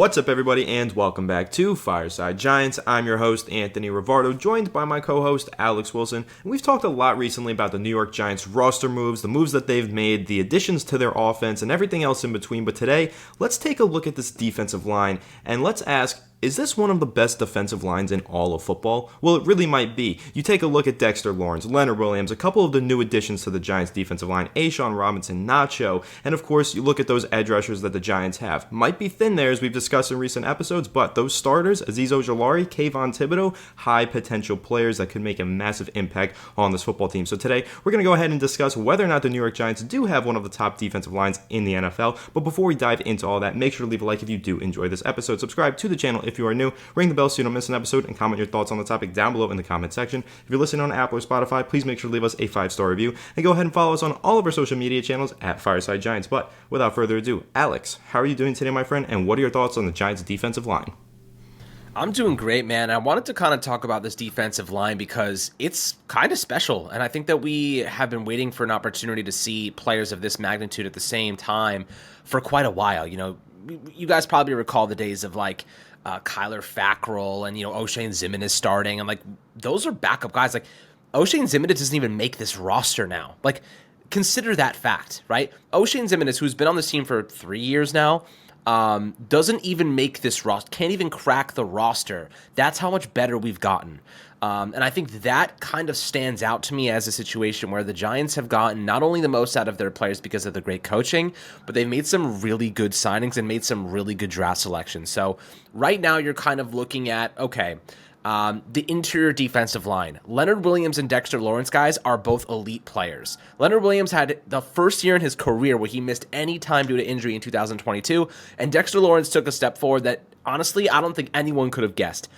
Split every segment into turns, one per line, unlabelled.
What's up, everybody, and welcome back to Fireside Giants. I'm your host, Anthony Rivardo, joined by my co-host, Alex Wilson. And we've talked a lot recently about the New York Giants roster moves, the moves that they've made, the additions to their offense, and everything else in between. But today, let's take a look at this defensive line, and let's ask, is this one of the best defensive lines in all of football? Well, it really might be. You take a look at Dexter Lawrence, Leonard Williams, a couple of the new additions to the Giants defensive line, A'Shawn Robinson, Nacho, and of course, you look at those edge rushers that the Giants have. Might be thin there, as we've discussed in recent episodes, but those starters, Azeez Ojulari, Kayvon Thibodeaux, high potential players that could make a massive impact on this football team. So today, we're going to go ahead and discuss whether or not the New York Giants do have one of the top defensive lines in the NFL. But before we dive into all that, make sure to leave a like if you do enjoy this episode. Subscribe to the channel if you are new. Ring the bell so you don't miss an episode, and comment your thoughts on the topic down below in the comment section. If you're listening on Apple or Spotify, please make sure to leave us a 5-star review, and go ahead and follow us on all of our social media channels at Fireside Giants. But without further ado, Alex, how are you doing today, my friend, and what are your thoughts on the Giants defensive line?
I'm doing great, man. I wanted to kind of talk about this defensive line because it's kind of special, and I think that we have been waiting for an opportunity to see players of this magnitude at the same time for quite a while. You know, you guys probably recall the days of Kyler Fackrell and, O'Shane Ximines is starting, and those are backup guys. O'Shane Ximines doesn't even make this roster now. Consider that fact, right? O'Shane Ximines, who's been on this team for 3 years now, doesn't even make this roster, can't even crack the roster. That's how much better we've gotten. And I think that kind of stands out to me as a situation where the Giants have gotten not only the most out of their players because of the great coaching, but they've made some really good signings and made some really good draft selections. So right now you're kind of looking at, okay, the interior defensive line. Leonard Williams and Dexter Lawrence, guys, are both elite players. Leonard Williams had the first year in his career where he missed any time due to injury in 2022, and Dexter Lawrence took a step forward that, honestly, I don't think anyone could have guessed.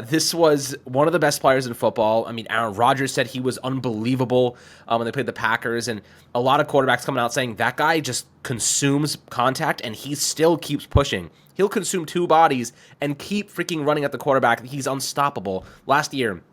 This was one of the best players in football. I mean, Aaron Rodgers said he was unbelievable when they played the Packers, and a lot of quarterbacks coming out saying that guy just consumes contact, and he still keeps pushing. He'll consume two bodies and keep freaking running at the quarterback. He's unstoppable. Last year,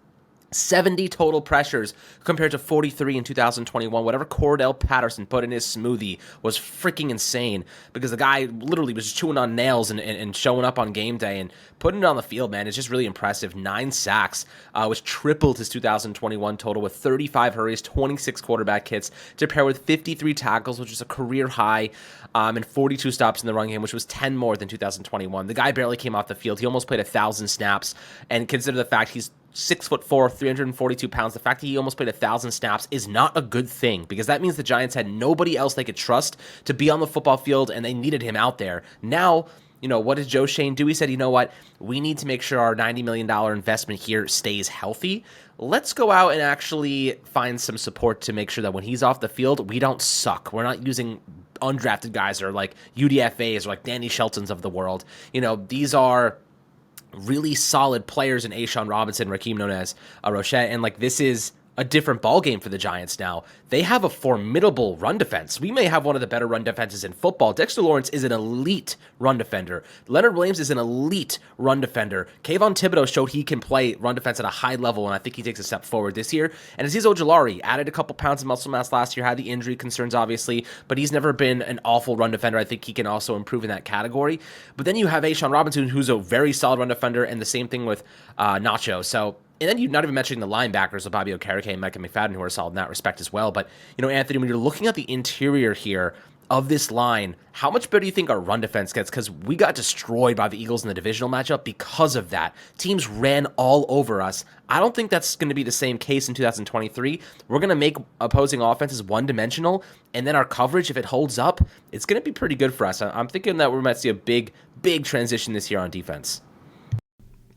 70 total pressures compared to 43 in 2021. Whatever Cordell Patterson put in his smoothie was freaking insane because the guy literally was just chewing on nails and showing up on game day and putting it on the field, man. It's just really impressive. 9 sacks, which tripled his 2021 total with 35 hurries, 26 quarterback hits to pair with 53 tackles, which is a career high, and 42 stops in the run game, which was 10 more than 2021. The guy barely came off the field. He almost played 1,000 snaps, and consider the fact he's 6'4", 342 pounds. The fact that he almost played 1,000 snaps is not a good thing because that means the Giants had nobody else they could trust to be on the football field, and they needed him out there. Now, what did Joe Schoen do? He said, you know what? We need to make sure our $90 million investment here stays healthy. Let's go out and actually find some support to make sure that when he's off the field, we don't suck. We're not using undrafted guys or UDFAs or Danny Sheltons of the world. These are really solid players in A'Shawn Robinson, Raheem Nunez, Rochette, and this is a different ballgame for the Giants now. They have a formidable run defense. We may have one of the better run defenses in football. Dexter Lawrence is an elite run defender. Leonard Williams is an elite run defender. Kayvon Thibodeaux showed he can play run defense at a high level, and I think he takes a step forward this year. And Azeez Ojulari added a couple pounds of muscle mass last year, had the injury concerns, obviously, but he's never been an awful run defender. I think he can also improve in that category. But then you have A'Shawn Robinson, who's a very solid run defender, and the same thing with Nacho. And then you're not even mentioning the linebackers of Bobby Okereke and Micah McFadden, who are solid in that respect as well. But, Anthony, when you're looking at the interior here of this line, how much better do you think our run defense gets? Because we got destroyed by the Eagles in the divisional matchup because of that. Teams ran all over us. I don't think that's going to be the same case in 2023. We're going to make opposing offenses one-dimensional, and then our coverage, if it holds up, it's going to be pretty good for us. I'm thinking that we might see a big transition this year on defense.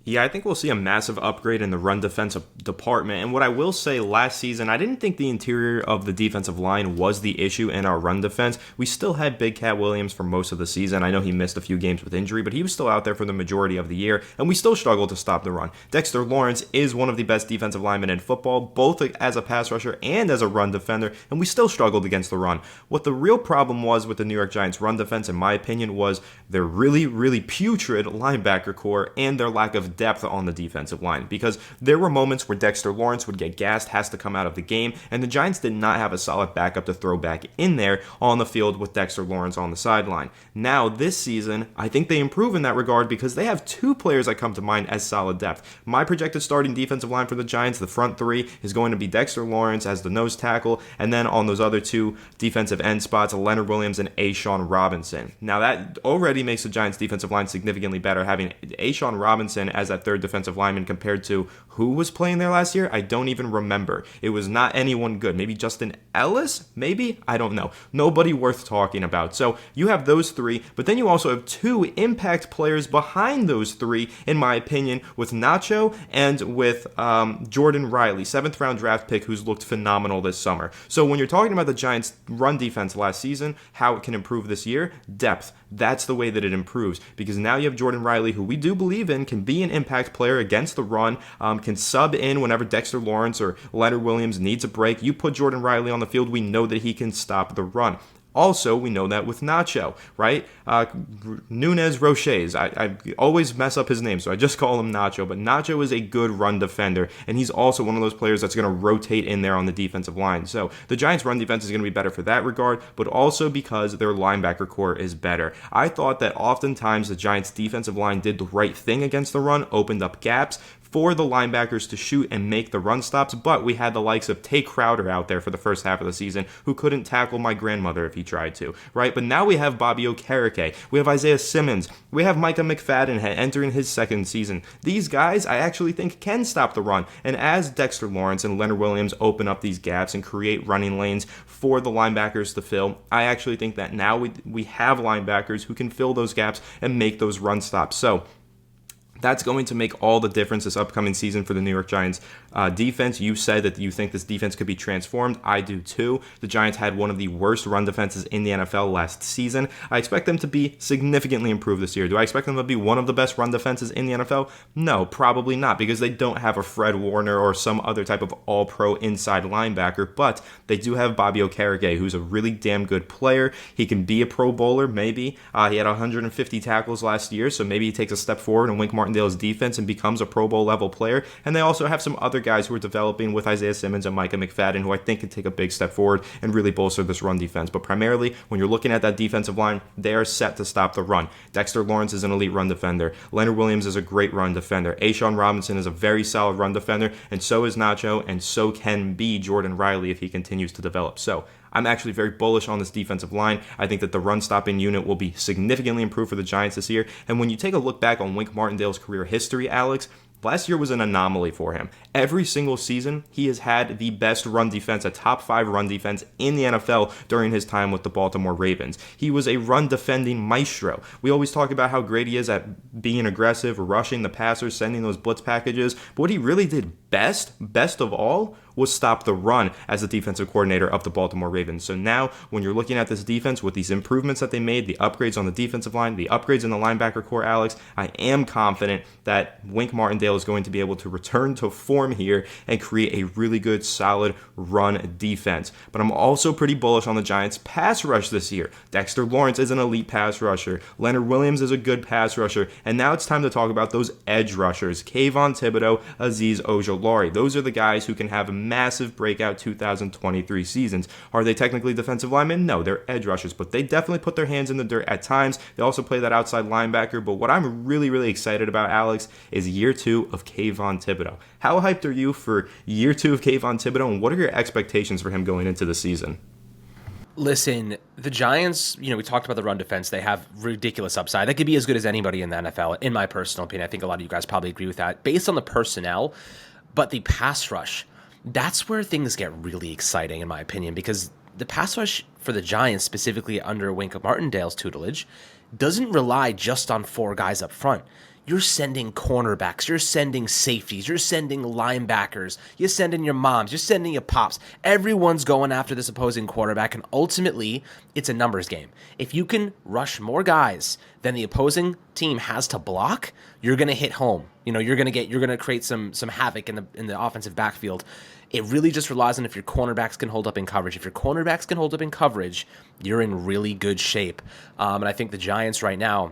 Yeah, I think we'll see a massive upgrade in the run defensive department. And what I will say, last season, I didn't think the interior of the defensive line was the issue in our run defense. We still had Big Cat Williams for most of the season. I know he missed a few games with injury, but he was still out there for the majority of the year, and we still struggled to stop the run. Dexter Lawrence is one of the best defensive linemen in football, both as a pass rusher and as a run defender, and we still struggled against the run. What the real problem was with the New York Giants run defense, in my opinion, was their really, really putrid linebacker core and their lack of depth on the defensive line, because there were moments where Dexter Lawrence would get gassed, has to come out of the game, and the Giants did not have a solid backup to throw back in there on the field with Dexter Lawrence on the sideline. Now, this season, I think they improve in that regard because they have two players that come to mind as solid depth. My projected starting defensive line for the Giants, the front three, is going to be Dexter Lawrence as the nose tackle, and then on those other two defensive end spots, Leonard Williams and A'Shawn Robinson. Now, that already makes the Giants' defensive line significantly better, having A'Shawn Robinson as that third defensive lineman compared to who was playing there last year? I don't even remember. It was not anyone good. Maybe Justin Ellis? Maybe? I don't know. Nobody worth talking about. So you have those three, but then you also have two impact players behind those three, in my opinion, with Nacho and with Jordan Riley, 7th round draft pick who's looked phenomenal this summer. So when you're talking about the Giants' run defense last season, how it can improve this year, depth. That's the way that it improves, because now you have Jordan Riley, who we do believe in can be an impact player against the run, can sub in whenever Dexter Lawrence or Leonard Williams needs a break. You put Jordan Riley on the field, we know that he can stop the run. Also, we know that with Nacho, right? Nunez Roches. I always mess up his name, so I just call him Nacho. But Nacho is a good run defender, and he's also one of those players that's going to rotate in there on the defensive line. So the Giants' run defense is going to be better for that regard, but also because their linebacker core is better. I thought that oftentimes the Giants' defensive line did the right thing against the run, opened up gaps for the linebackers to shoot and make the run stops, but we had the likes of Tay Crowder out there for the first half of the season who couldn't tackle my grandmother if he tried to, right? But now we have Bobby Okereke, we have Isaiah Simmons, we have Micah McFadden entering his second season. These guys I actually think can stop the run, and as Dexter Lawrence and Leonard Williams open up these gaps and create running lanes for the linebackers to fill, I actually think that now we have linebackers who can fill those gaps and make those run stops. So that's going to make all the difference this upcoming season for the New York Giants defense. You said that you think this defense could be transformed. I do too. The Giants had one of the worst run defenses in the NFL last season. I expect them to be significantly improved this year. Do I expect them to be one of the best run defenses in the NFL? No, probably not, because they don't have a Fred Warner or some other type of all-pro inside linebacker, but they do have Bobby Okereke, who's a really damn good player. He can be a Pro Bowler, maybe. He had 150 tackles last year, so maybe he takes a step forward in Wink Martindale's defense and becomes a Pro Bowl level player. And they also have some other guys who are developing with Isaiah Simmons and Micah McFadden, who I think can take a big step forward and really bolster this run defense. But primarily, when you're looking at that defensive line, they are set to stop the run. Dexter Lawrence is an elite run defender. Leonard Williams is a great run defender. A'Shawn Robinson is a very solid run defender, and so is Nacho, and so can be Jordan Riley if he continues to develop. So I'm actually very bullish on this defensive line. I think that the run-stopping unit will be significantly improved for the Giants this year. And when you take a look back on Wink Martindale's career history, Alex, last year was an anomaly for him. Every single season, he has had the best run defense, a top 5 run defense in the NFL during his time with the Baltimore Ravens. He was a run-defending maestro. We always talk about how great he is at being aggressive, rushing the passers, sending those blitz packages. But what he really did best of all, was stop the run as the defensive coordinator of the Baltimore Ravens. So now, when you're looking at this defense with these improvements that they made, the upgrades on the defensive line, the upgrades in the linebacker core, Alex, I am confident that Wink Martindale is going to be able to return to form here and create a really good, solid run defense. But I'm also pretty bullish on the Giants' pass rush this year. Dexter Lawrence is an elite pass rusher. Leonard Williams is a good pass rusher. And now it's time to talk about those edge rushers. Kayvon Thibodeau, Azeez Ojulari. Those are the guys who can have massive breakout 2023 seasons. Are they technically defensive linemen? No, they're edge rushers, but they definitely put their hands in the dirt at times. They also play that outside linebacker, but what I'm really, really excited about, Alex, is year 2 of Kayvon Thibodeau. How hyped are you for year 2 of Kayvon Thibodeau, and what are your expectations for him going into the season?
Listen, the Giants, we talked about the run defense. They have ridiculous upside. They could be as good as anybody in the NFL, in my personal opinion. I think a lot of you guys probably agree with that, based on the personnel. But the pass rush, that's where things get really exciting, in my opinion, because the pass rush for the Giants, specifically under Wink Martindale's tutelage, doesn't rely just on 4 guys up front. You're sending cornerbacks, you're sending safeties, you're sending linebackers, you're sending your moms, you're sending your pops. Everyone's going after this opposing quarterback, and ultimately, it's a numbers game. If you can rush more guys than the opposing team has to block, you're going to hit home. You're going to create some havoc in the offensive backfield. It really just relies on if your cornerbacks can hold up in coverage. If your cornerbacks can hold up in coverage, you're in really good shape. And I think the Giants right now,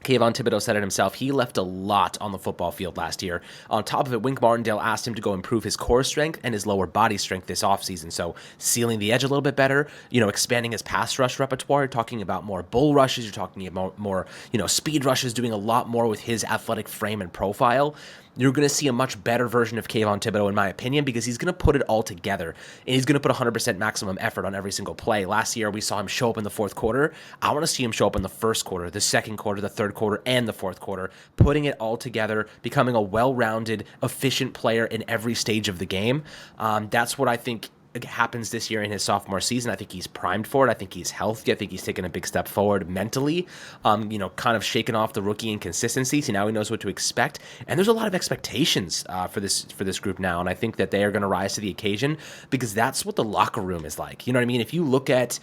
Kayvon Thibodeau said it himself. He left a lot on the football field last year. On top of it, Wink Martindale asked him to go improve his core strength and his lower body strength this offseason. So sealing the edge a little bit better, expanding his pass rush repertoire, talking about more bull rushes, you're talking about more speed rushes, doing a lot more with his athletic frame and profile. You're going to see a much better version of Kayvon Thibodeau, in my opinion, because he's going to put it all together, and he's going to put 100% maximum effort on every single play. Last year, we saw him show up in the fourth quarter. I want to see him show up in the first quarter, the second quarter, the third quarter, and the fourth quarter, putting it all together, becoming a well-rounded, efficient player in every stage of the game. That's what I think happens this year in his sophomore season. I think he's primed for it. I think he's healthy. I think he's taken a big step forward mentally, kind of shaking off the rookie inconsistencies. Now he knows what to expect. And there's a lot of expectations for this group now. And I think that they are going to rise to the occasion because that's what the locker room is like. You know what I mean? If you look at,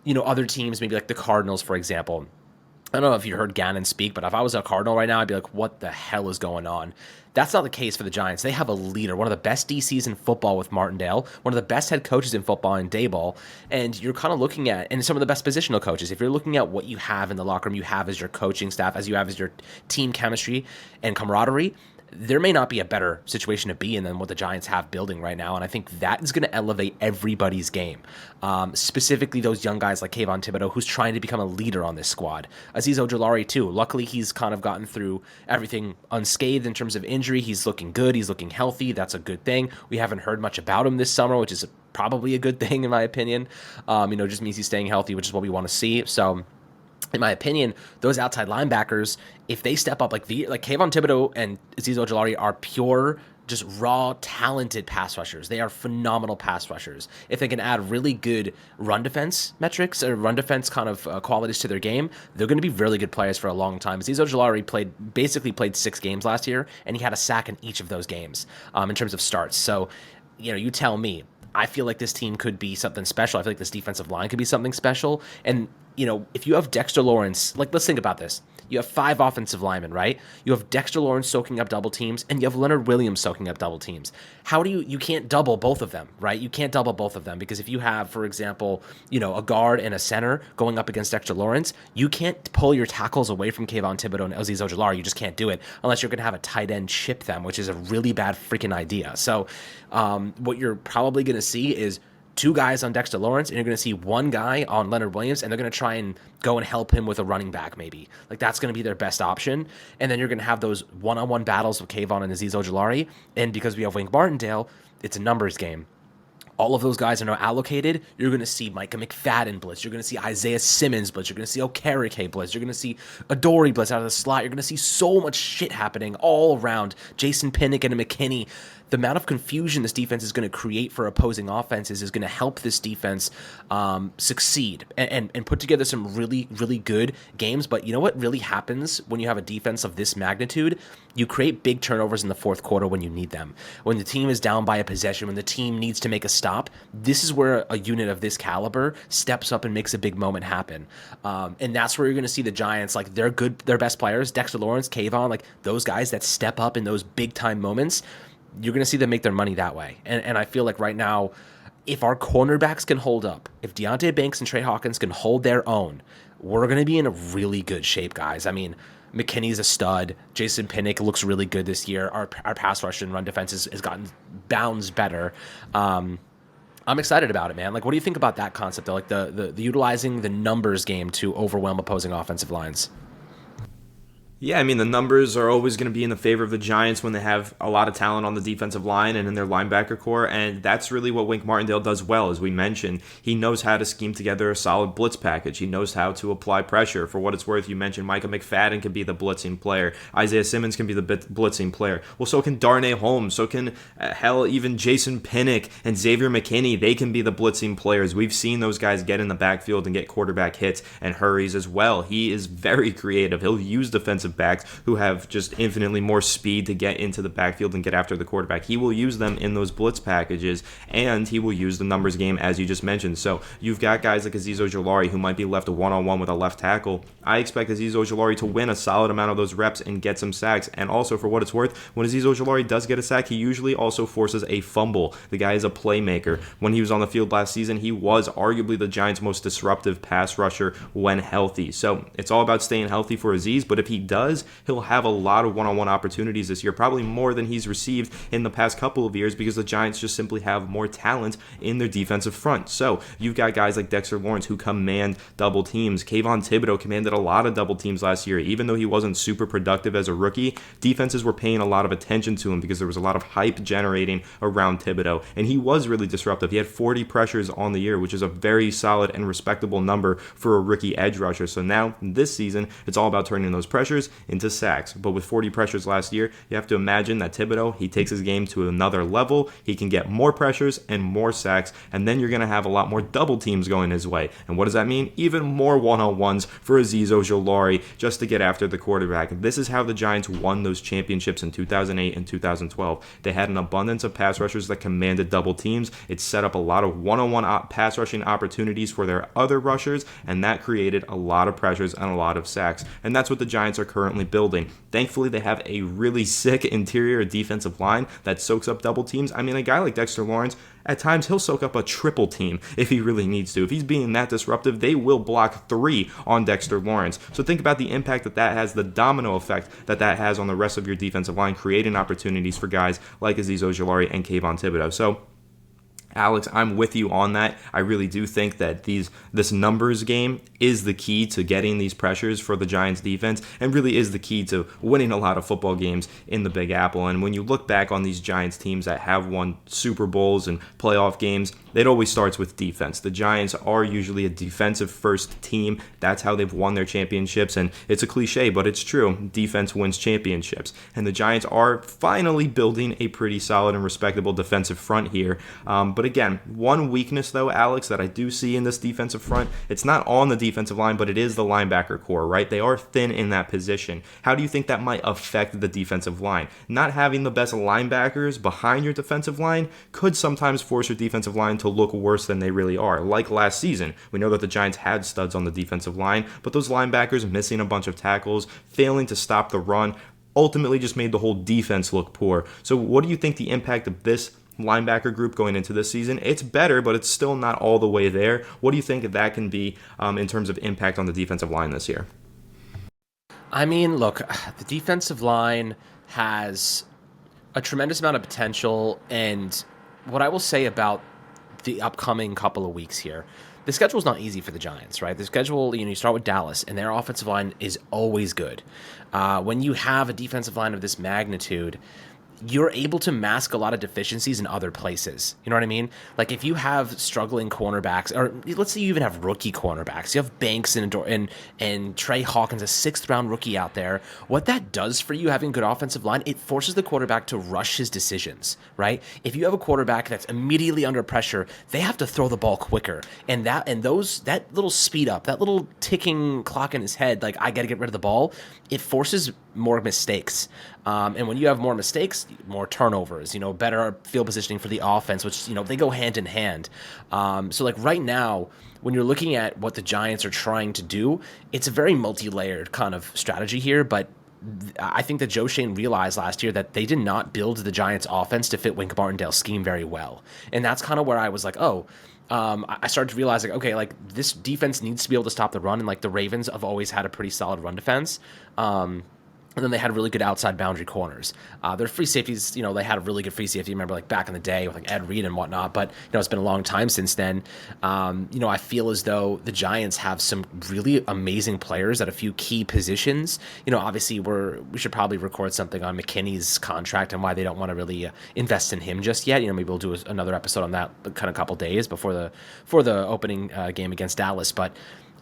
other teams, maybe like the Cardinals, for example, I don't know if you heard Gannon speak, but if I was a Cardinal right now, I'd be like, what the hell is going on? That's not the case for the Giants. They have a leader, one of the best DCs in football with Martindale, one of the best head coaches in football in Daboll, and you're kind of looking at, and some of the best positional coaches. If you're looking at what you have in the locker room, you have as your coaching staff, as you have as your team chemistry and camaraderie, there may not be a better situation to be in than what the Giants have building right now, and I think that is going to elevate everybody's game, specifically those young guys like Kayvon Thibodeau, who's trying to become a leader on this squad. Azeez Ojulari, too. Luckily, he's kind of gotten through everything unscathed in terms of injury. He's looking good. He's looking healthy. That's a good thing. We haven't heard much about him this summer, which is probably a good thing, in my opinion. Just means he's staying healthy, which is what we want to see. So, in my opinion, those outside linebackers, if they step up, like Kayvon Thibodeau and Azeez Ojulari are pure, just raw, talented pass rushers. They are phenomenal pass rushers. If they can add really good run defense metrics or run defense kind of qualities to their game, they're going to be really good players for a long time. Azeez Ojulari basically played 6 games last year, and he had a sack in each of those games in terms of starts. So, you tell me. I feel like this team could be something special. I feel like this defensive line could be something special. And, if you have Dexter Lawrence, let's think about this. You have 5 offensive linemen, right? You have Dexter Lawrence soaking up double teams, and you have Leonard Williams soaking up double teams. How do you can't double both of them, right? You can't double both of them because if you have, for example, a guard and a center going up against Dexter Lawrence, you can't pull your tackles away from Kayvon Thibodeau and Azeez Ojulari. You just can't do it unless you're going to have a tight end chip them, which is a really bad freaking idea. So what you're probably going to see is 2 guys on Dexter Lawrence, and you're going to see 1 guy on Leonard Williams, and they're going to try and go and help him with a running back maybe. Like, that's going to be their best option. And then you're going to have those one-on-one battles with Kayvon and Azeez Ojulari, and because we have Wink Martindale, it's a numbers game. All of those guys are now allocated. You're going to see Micah McFadden blitz. You're going to see Isaiah Simmons blitz. You're going to see Okereke blitz. You're going to see Adoree blitz out of the slot. You're going to see so much shit happening all around. Jason Pinnock and McKinney. The amount of confusion this defense is going to create for opposing offenses is going to help this defense succeed and put together some really, really good games. But you know what really happens when you have a defense of this magnitude? You create big turnovers in the fourth quarter when you need them. When the team is down by a possession, when the team needs to make a stop, this is where a unit of this caliber steps up and makes a big moment happen. And that's where you're going to see the Giants, like their best players, Dexter Lawrence, Kayvon, like those guys that step up in those big time moments. You're going to see them make their money that way. And I feel like right now, if our cornerbacks can hold up, if Deonte Banks and Trey Hawkins can hold their own, we're going to be in a really good shape, guys. I mean, McKinney's a stud. Jason Pinnock looks really good this year. Our pass rush and run defense has gotten bounds better. I'm excited about it, man. Like, what do you think about that concept, though? Like the utilizing the numbers game to overwhelm opposing offensive lines?
Yeah, I mean, the numbers are always going to be in the favor of the Giants when they have a lot of talent on the defensive line and in their linebacker core, and that's really what Wink Martindale does well. As we mentioned, he knows how to scheme together a solid blitz package. He knows how to apply pressure. For what it's worth, you mentioned Micah McFadden can be the blitzing player. Isaiah Simmons can be the blitzing player. Well, so can Darnay Holmes. So can, even Jason Pinnock and Xavier McKinney. They can be the blitzing players. We've seen those guys get in the backfield and get quarterback hits and hurries as well. He is very creative. He'll use defensive defensive backs who have just infinitely more speed to get into the backfield and get after the quarterback. He will use them in those blitz packages, and he will use the numbers game, as you just mentioned. So you've got guys like Azeez Ojulari who might be left one-on-one with a left tackle. I expect Azeez Ojulari to win a solid amount of those reps and get some sacks. And also, for what it's worth, when Azeez Ojulari does get a sack, he usually also forces a fumble. The guy is a playmaker. When he was on the field last season, he was arguably the Giants' most disruptive pass rusher when healthy. So it's all about staying healthy for Azeez, but if he does, he'll have a lot of one-on-one opportunities this year, probably more than he's received in the past couple of years, because the Giants just simply have more talent in their defensive front. So you've got guys like Dexter Lawrence who command double teams. Kayvon Thibodeau commanded a lot of double teams last year. Even though he wasn't super productive as a rookie, defenses were paying a lot of attention to him because there was a lot of hype generating around Thibodeau, and he was really disruptive. He had 40 pressures on the year, which is a very solid and respectable number for a rookie edge rusher. So now, this season, it's all about turning those pressures into sacks. But with 40 pressures last year, you have to imagine that Thibodeau, he takes his game to another level. He can get more pressures and more sacks, and then you're going to have a lot more double teams going his way. And what does that mean? Even more one-on-ones for Azeez Ojulari just to get after the quarterback. This is how the Giants won those championships in 2008 and 2012. They had an abundance of pass rushers that commanded double teams. It set up a lot of one-on-one pass rushing opportunities for their other rushers, and that created a lot of pressures and a lot of sacks. And that's what the Giants are currently building. Thankfully, they have a really sick interior defensive line that soaks up double teams. I mean, a guy like Dexter Lawrence, at times he'll soak up a triple team if he really needs to. If he's being that disruptive, they will block 3 on Dexter Lawrence. So think about the impact that has, the domino effect that has on the rest of your defensive line, creating opportunities for guys like Azeez Ojulari and Kayvon Thibodeau. So Alex, I'm with you on that. I really do think that this numbers game is the key to getting these pressures for the Giants defense, and really is the key to winning a lot of football games in the Big Apple. And when you look back on these Giants teams that have won Super Bowls and playoff games, it always starts with defense. The Giants are usually a defensive first team. That's how they've won their championships, and it's a cliche, but it's true. Defense wins championships, and the Giants are finally building a pretty solid and respectable defensive front here. But again, one weakness though, Alex, that I do see in this defensive front, it's not on the defensive line, but it is the linebacker core, right? They are thin in that position. How do you think that might affect the defensive line? Not having the best linebackers behind your defensive line could sometimes force your defensive line to look worse than they really are. Like last season, we know that the Giants had studs on the defensive line, but those linebackers missing a bunch of tackles, failing to stop the run, ultimately just made the whole defense look poor. So what do you think the impact of this linebacker group going into this season? It's better, but it's still not all the way there. What do you think that can be in terms of impact on the defensive line this year?
I mean, look, the defensive line has a tremendous amount of potential, and what I will say about the upcoming couple of weeks here, the schedule is not easy for the Giants, right? The schedule, you start with Dallas, and their offensive line is always good. When you have a defensive line of this magnitude, you're able to mask a lot of deficiencies in other places. You know what I mean? Like if you have struggling cornerbacks, or let's say you even have rookie cornerbacks, you have Banks and Trey Hawkins, a 6th-round rookie out there. What that does for you, having a good offensive line, it forces the quarterback to rush his decisions, right? If you have a quarterback that's immediately under pressure, they have to throw the ball quicker, and that little speed up, that little ticking clock in his head, like I got to get rid of the ball, it forces more mistakes. And when you have more mistakes, more turnovers, better field positioning for the offense, which, they go hand in hand. So like right now, when you're looking at what the Giants are trying to do, it's a very multi-layered kind of strategy here, but I think that Joe Schoen realized last year that they did not build the Giants offense to fit Wink Martindale's scheme very well. And that's kind of where I was like, I started to realize, this defense needs to be able to stop the run, and the Ravens have always had a pretty solid run defense. And then they had really good outside boundary corners. Their free safeties, they had a really good free safety. Remember, back in the day with Ed Reed and whatnot. But it's been a long time since then. I feel as though the Giants have some really amazing players at a few key positions. Obviously we should probably record something on McKinney's contract and why they don't want to really invest in him just yet. Maybe we'll do another episode on that kind of couple days before the opening game against Dallas. But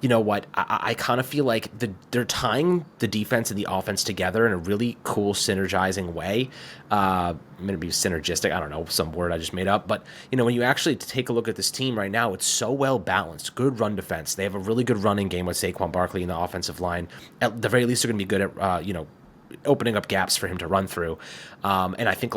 you know what, I kind of feel like they're tying the defense and the offense together in a really cool synergizing way. Maybe synergistic, I don't know, some word I just made up. But, when you actually take a look at this team right now, it's so well balanced. Good run defense. They have a really good running game with Saquon Barkley in the offensive line. At the very least, they're going to be good at, opening up gaps for him to run through. And I think,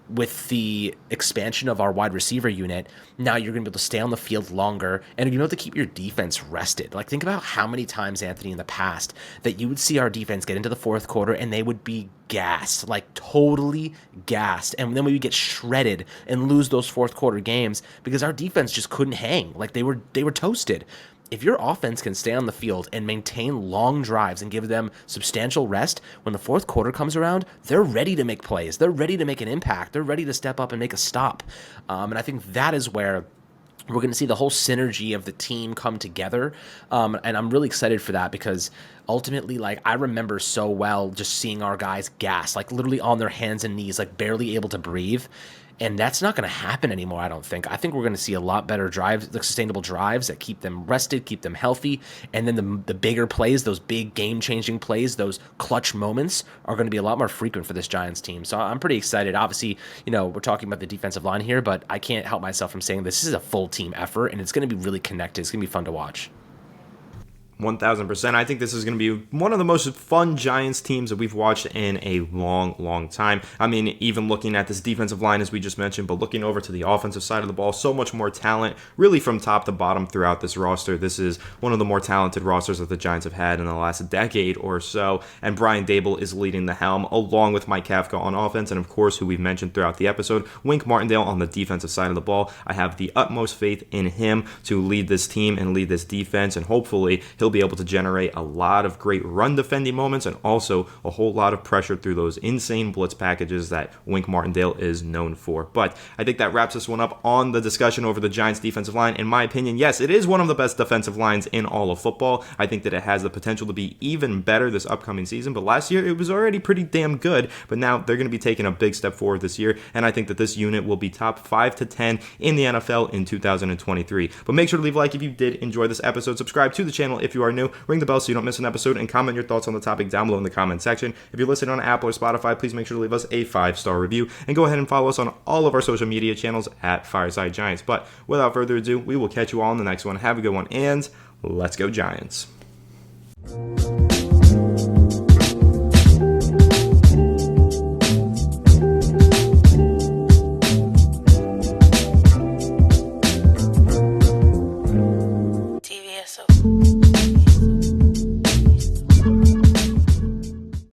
with the expansion of our wide receiver unit, now you're going to be able to stay on the field longer, and you're able to keep your defense rested. Think about how many times, Anthony, in the past that you would see our defense get into the fourth quarter and they would be gassed, totally gassed. And then we would get shredded and lose those fourth quarter games because our defense just couldn't hang. They were toasted. If your offense can stay on the field and maintain long drives and give them substantial rest, when the fourth quarter comes around, they're ready to make plays. They're ready to make an impact. They're ready to step up and make a stop. And I think that is where we're going to see the whole synergy of the team come together. And I'm really excited for that because ultimately, I remember so well just seeing our guys gas, literally on their hands and knees, barely able to breathe. And that's not going to happen anymore, I don't think. I think we're going to see a lot better drives, sustainable drives that keep them rested, keep them healthy. And then the bigger plays, those big game-changing plays, those clutch moments are going to be a lot more frequent for this Giants team. So I'm pretty excited. Obviously, we're talking about the defensive line here, but I can't help myself from saying this is a full team effort, and it's going to be really connected. It's going to be fun to watch.
1,000%. I think this is going to be one of the most fun Giants teams that we've watched in a long, long time. I mean, even looking at this defensive line, as we just mentioned, but looking over to the offensive side of the ball, so much more talent, really from top to bottom throughout this roster. This is one of the more talented rosters that the Giants have had in the last decade or so, and Brian Dable is leading the helm, along with Mike Kafka on offense, and of course, who we've mentioned throughout the episode, Wink Martindale on the defensive side of the ball. I have the utmost faith in him to lead this team and lead this defense, and hopefully he'll be able to generate a lot of great run defending moments and also a whole lot of pressure through those insane blitz packages that Wink Martindale is known for. But I think that wraps this one up on the discussion over the Giants defensive line. In my opinion, yes, it is one of the best defensive lines in all of football. I think that it has the potential to be even better this upcoming season, but last year it was already pretty damn good, but now they're going to be taking a big step forward this year, and I think that this unit will be top 5 to 10 in the NFL in 2023. But make sure to leave a like if you did enjoy this episode, subscribe to the channel if you are new, ring the bell so you don't miss an episode, and comment your thoughts on the topic down below in the comment section. If you're listening on Apple or Spotify, please make sure to leave us a 5-star review, and go ahead and follow us on all of our social media channels at Fireside Giants. But without further ado, we will catch you all in the next one. Have a good one, and let's go Giants.